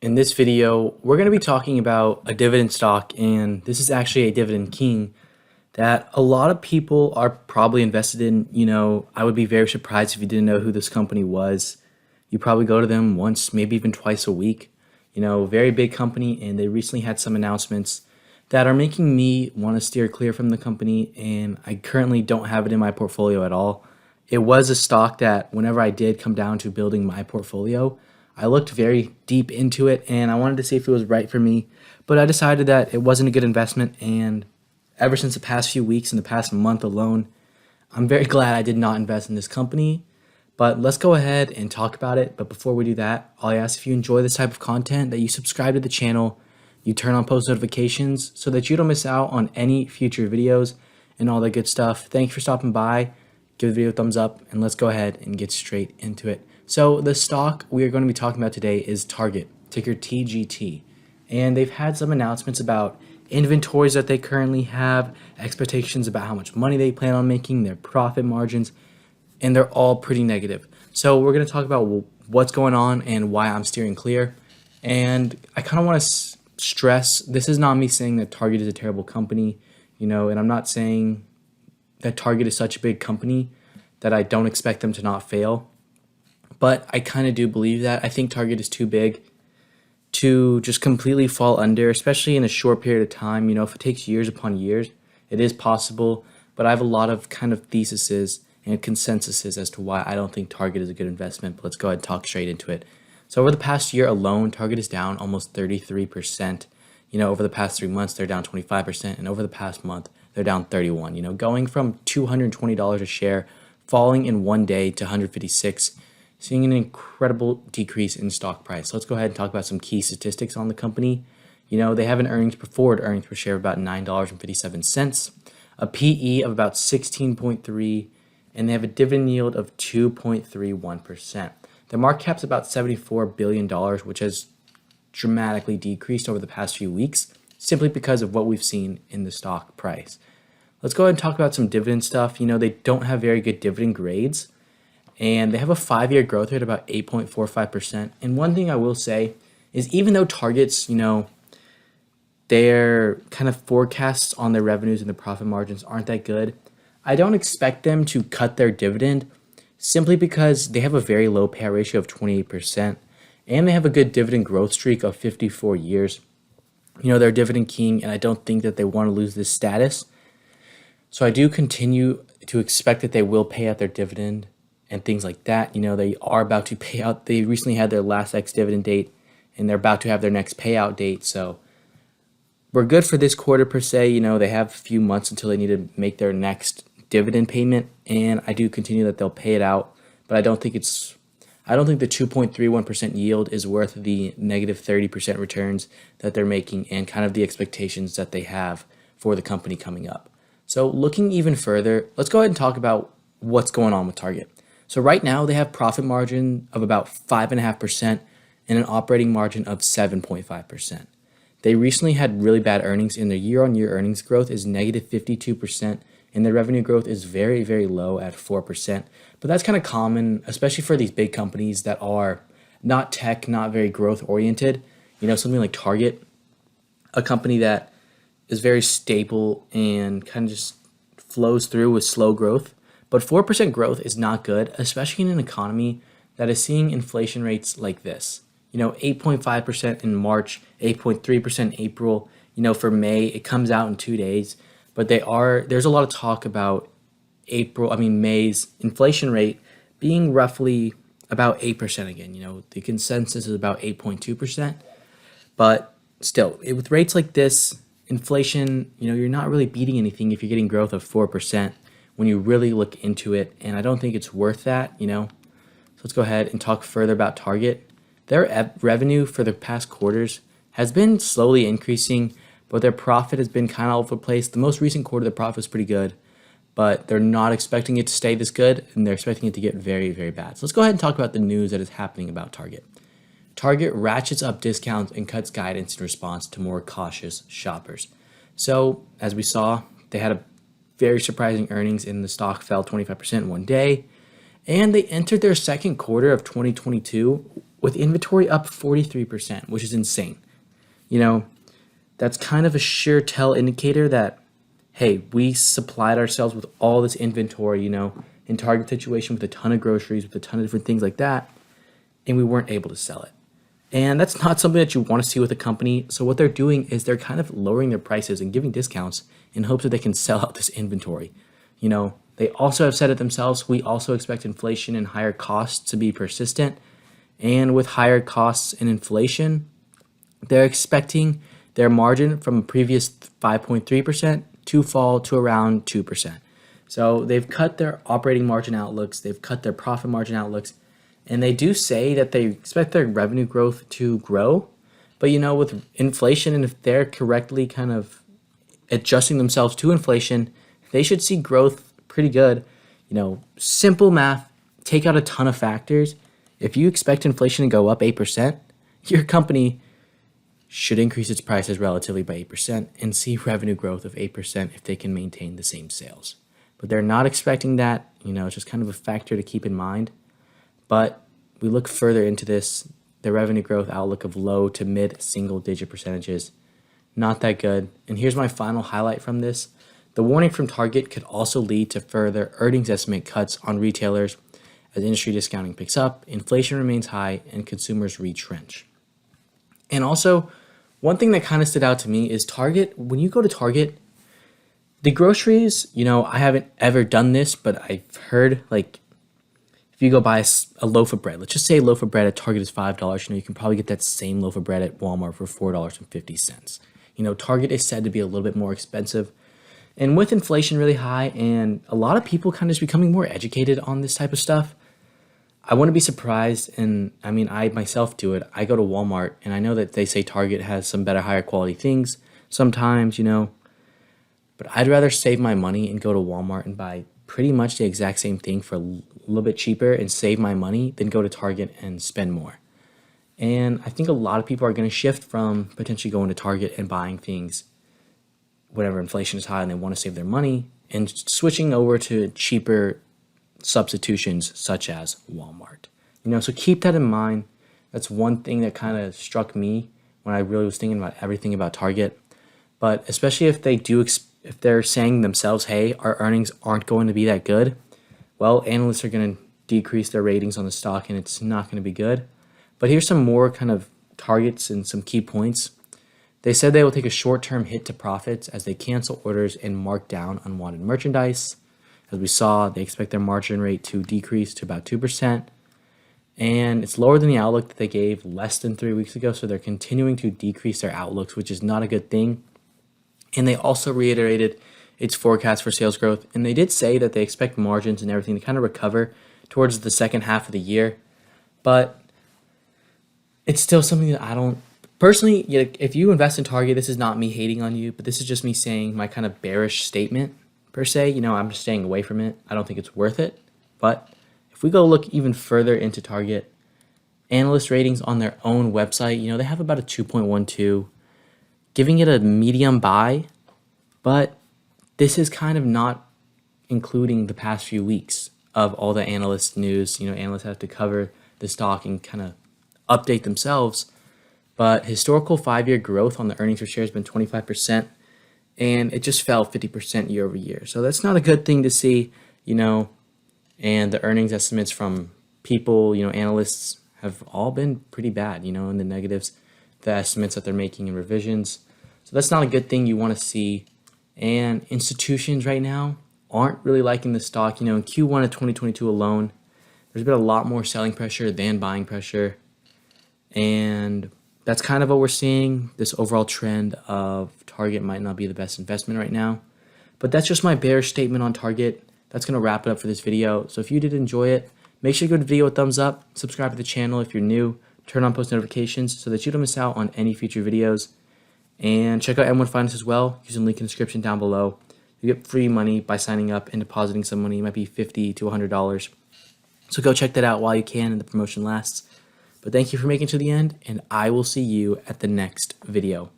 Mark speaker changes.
Speaker 1: In this video, we're going to be talking about a dividend stock, and this is actually a dividend king that a lot of people are probably invested in. I would be very surprised if you didn't know who this company was. You probably go to them once, maybe even twice a week. Very big company, and they recently had some announcements that are making me want to steer clear from the company, and I currently don't have it in my portfolio at all. It was a stock that whenever I did come down to building my portfolio, I looked very deep into it and I wanted to see if it was right for me, but I decided that it wasn't a good investment. And ever since the past few weeks and the past month alone, I'm very glad I did not invest in this company. But let's go ahead and talk about it. But before we do that, I ask if you enjoy this type of content that you subscribe to the channel, you turn on post notifications so that you don't miss out on any future videos and all that good stuff. Thank you for stopping by. Give the video a thumbs up and let's go ahead and get straight into it. So the stock we are going to be talking about today is Target, ticker TGT. And they've had some announcements about inventories that they currently have, expectations about how much money they plan on making, their profit margins, and they're all pretty negative. So we're going to talk about what's going on and why I'm steering clear. And I kind of want to stress, this is not me saying that Target is a terrible company, and I'm not saying that Target is such a big company that I don't expect them to not fail. But I kind of do believe that. I think Target is too big to just completely fall under, especially in a short period of time. If it takes years upon years, it is possible. But I have a lot of kind of theses and consensuses as to why I don't think Target is a good investment. But let's go ahead and talk straight into it. So over the past year alone, Target is down almost 33%. Over the past 3 months, they're down 25%. And over the past month, they're down 31%. Going from $220 a share, falling in one day to 156, seeing an incredible decrease in stock price. Let's go ahead and talk about some key statistics on the company. They have an forward earnings per share of about $9.57, a PE of about 16.3, and they have a dividend yield of 2.31%. Their market cap's about $74 billion, which has dramatically decreased over the past few weeks, simply because of what we've seen in the stock price. Let's go ahead and talk about some dividend stuff. They don't have very good dividend grades, and they have a 5-year growth rate of about 8.45%. And one thing I will say is, even though Target's, their kind of forecasts on their revenues and the profit margins aren't that good, I don't expect them to cut their dividend simply because they have a very low payout ratio of 28%, and they have a good dividend growth streak of 54 years. They're a dividend king, and I don't think that they want to lose this status. So I do continue to expect that they will pay out their dividend and things like that. They are about to pay out. They recently had their last ex-dividend date, and they're about to have their next payout date. So we're good for this quarter per se. They have a few months until they need to make their next dividend payment, and I do continue that they'll pay it out. But I don't think the 2.31% yield is worth the negative 30% returns that they're making and kind of the expectations that they have for the company coming up. So looking even further, let's go ahead and talk about what's going on with Target. So right now they have profit margin of about 5.5% and an operating margin of 7.5%. They recently had really bad earnings, and their year-on-year earnings growth is negative 52%, and their revenue growth is very, very low at 4%. But that's kind of common, especially for these big companies that are not tech, not very growth oriented. Something like Target, a company that is very stable and kind of just flows through with slow growth. But 4% growth is not good, especially in an economy that is seeing inflation rates like this. 8.5% in March, 8.3% in April. For May, it comes out in 2 days. But there's a lot of talk about May's inflation rate being roughly about 8% again. The consensus is about 8.2%. But still, with rates like this, inflation, you're not really beating anything if you're getting growth of 4%. When you really look into it, and I don't think it's worth that. So let's go ahead and talk further about Target. Their revenue for the past quarters has been slowly increasing, but their profit has been kind of all over the place. The most recent quarter, the profit was pretty good, but they're not expecting it to stay this good, and they're expecting it to get very, very bad. So let's go ahead and talk about the news that is happening about Target. Target ratchets up discounts and cuts guidance in response to more cautious shoppers. So as we saw, they had a very surprising earnings, and the stock fell 25% in one day. And they entered their second quarter of 2022 with inventory up 43%, which is insane. You know, that's kind of a sure tell indicator that, hey, we supplied ourselves with all this inventory, in Target situation with a ton of groceries, with a ton of different things like that, and we weren't able to sell it. And that's not something that you want to see with a company. So what they're doing is they're kind of lowering their prices and giving discounts in hopes that they can sell out this inventory. They also have said it themselves. We also expect inflation and higher costs to be persistent. And with higher costs and inflation, they're expecting their margin from a previous 5.3% to fall to around 2%. So they've cut their operating margin outlooks, they've cut their profit margin outlooks, and they do say that they expect their revenue growth to grow. But with inflation, and if they're correctly kind of adjusting themselves to inflation, they should see growth pretty good. Simple math, take out a ton of factors. If you expect inflation to go up 8%, your company should increase its prices relatively by 8% and see revenue growth of 8% if they can maintain the same sales. But they're not expecting that. It's just kind of a factor to keep in mind. But we look further into this, the revenue growth outlook of low to mid single digit percentages, not that good. And here's my final highlight from this. The warning from Target could also lead to further earnings estimate cuts on retailers as industry discounting picks up, inflation remains high, and consumers retrench. And also, one thing that kind of stood out to me is Target. When you go to Target, the groceries, I haven't ever done this, but I've heard, like, if you go buy a loaf of bread, let's just say a loaf of bread at Target is $5, you can probably get that same loaf of bread at Walmart for $4.50. Target is said to be a little bit more expensive. And with inflation really high and a lot of people kind of just becoming more educated on this type of stuff, I wouldn't be surprised. And I mean, I myself do it. I go to Walmart and I know that they say Target has some better, higher quality things sometimes, but I'd rather save my money and go to Walmart and buy pretty much the exact same thing for a little bit cheaper and save my money than go to Target and spend more. And I think a lot of people are going to shift from potentially going to Target and buying things whenever inflation is high and they want to save their money and switching over to cheaper substitutions such as Walmart. So keep that in mind. That's one thing that kind of struck me when I really was thinking about everything about Target. But especially if if they're saying themselves, hey, our earnings aren't going to be that good, well, analysts are going to decrease their ratings on the stock and it's not going to be good. But here's some more kind of targets and some key points. They said they will take a short-term hit to profits as they cancel orders and mark down unwanted merchandise. As we saw, they expect their margin rate to decrease to about 2%. And it's lower than the outlook that they gave less than 3 weeks ago. So they're continuing to decrease their outlooks, which is not a good thing. And they also reiterated its forecast for sales growth. And they did say that they expect margins and everything to kind of recover towards the second half of the year. But it's still something that I don't personally, if you invest in Target, this is not me hating on you, but this is just me saying my kind of bearish statement per se. I'm just staying away from it. I don't think it's worth it. But if we go look even further into Target, Analyst Ratings on their own website, they have about a 2.12, giving it a medium buy, but this is kind of not including the past few weeks of all the analyst news. Analysts have to cover the stock and kind of update themselves. But historical 5-year growth on the earnings per share has been 25%, and it just fell 50% year over year. So that's not a good thing to see, and the earnings estimates from people, analysts have all been pretty bad, in the negatives, the estimates that they're making in revisions. So that's not a good thing you want to see. And institutions right now aren't really liking the stock. In Q1 of 2022 alone, there's been a lot more selling pressure than buying pressure. And that's kind of what we're seeing, this overall trend of Target might not be the best investment right now. But that's just my bearish statement on Target. That's going to wrap it up for this video. So if you did enjoy it, make sure to give the video a thumbs up, subscribe to the channel if you're new, turn on post notifications so that you don't miss out on any future videos. And check out M1 Finance as well, using the link in the description down below. You get free money by signing up and depositing some money. It might be $50 to $100. So go check that out while you can and the promotion lasts. But thank you for making it to the end, and I will see you at the next video.